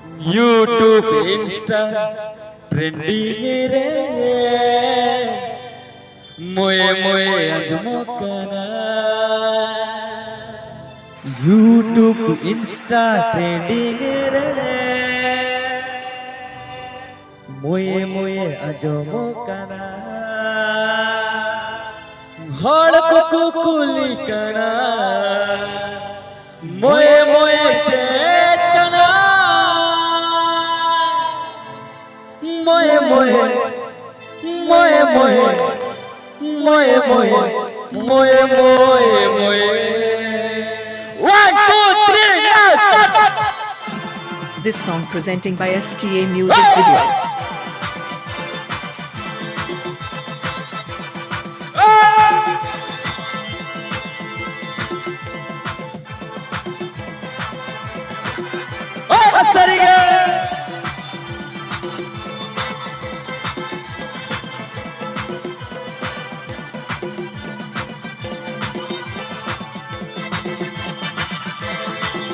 YouTube, Insta, trending re, moye moye ajmokana. YouTube, Insta, trending re, moye moye ajmokana. Hard kukuli kana, moye moye chetana. Moye moye, moye moye, moye moye, moye moye moye. 1, 2, 3, now start. This song presenting by STA Music Video.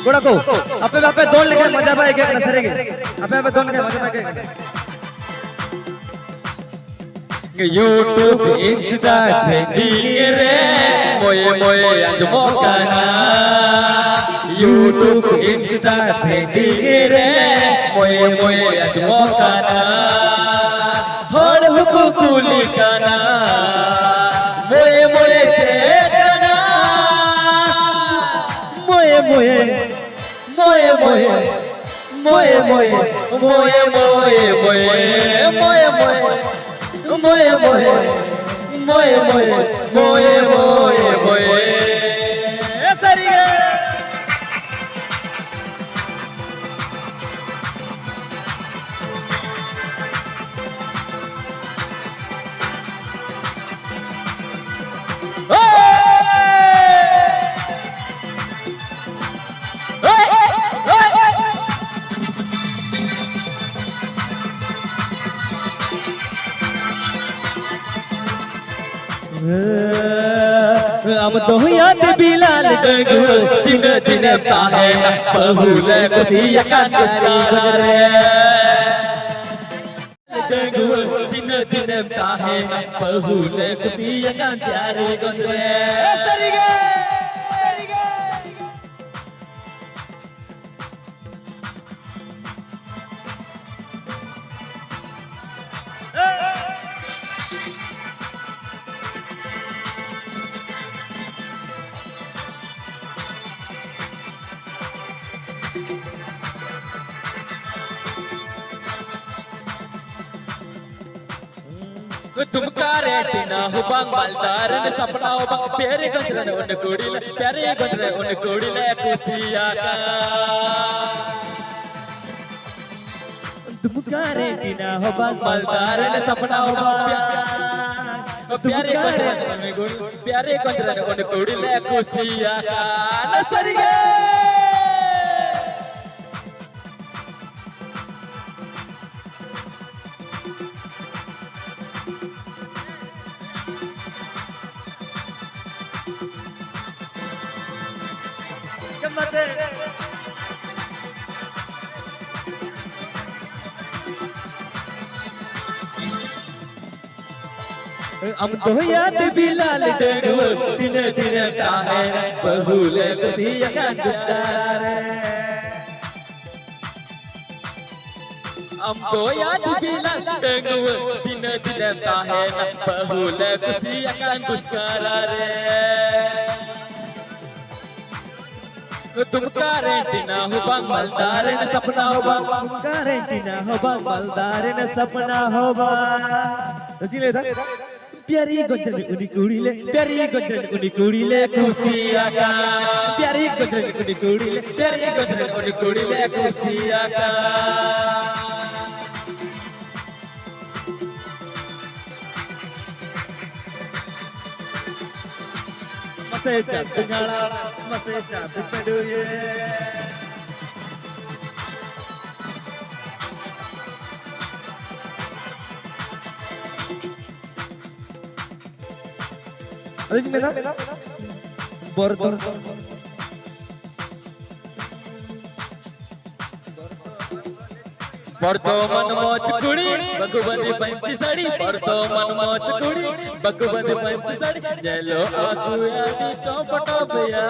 गोड़ा को आपे आपे दोन लेके मजा पाए के नसरेगे आपे आपे दोन लेके मजा पाए के YouTube, Insta, trending re, moye moye ajmokana. YouTube, Insta, trending re, moye moye ajmokana. Hard kukuli kana, moye moye chetana. Moye moye, moye moye, moye moye, moye moye moye, moye moye. Moye moye, moye moye, moye moye moye. Sariga. हम तो याद बिलाल डगो दिन दिन ताहे बहुले कुतिया का रे डगो दिन दिन ताहे बहुले कुतिया का प्यारे गोरे तरीगे तुम कारे टीना हो बंग बालदार ने सपना हो बंग प्यारे गंजरे ने उन कोड़ी ले प्यारे गंजरे उन कोड़ी ले कुसिया का तुम कारे टीना हो बंग बालदार ने सपना हो बंग प्यारे गंजरे ने उन कोड़ी ले कुसिया का नसरिगे हम तो याद बिलाल डगो दिन दिन ताहे बहुले कुतिया का दुस्तारे हम तो याद बिलाल डगो दिन दिन ताहे बहुले कुतिया का दुस्तारे तुम गारंटीना हो बंग मलदार ने सपना हो बंग गारंटीना हो बंग मलदार ने सपना हो बंग जिले था प्यारी गंजन उनी कुड़ी ले प्यारी गंजन उनी कुड़ी ले कुसिया का प्यारी गंजन उनी कुड़ी ले प्यारी गंजन उनी कुड़ी ले कुसिया का मसे चाँद गाड़ा मसे चाँद पड़ुए अरे मेरा बर पड़तो मन मोच कुड़ी बगुबंदी पंची साड़ी पड़तो मन मोच कुड़ी बगुबंदी पंची साड़ी जेलो आगू आदि तो पटो भैया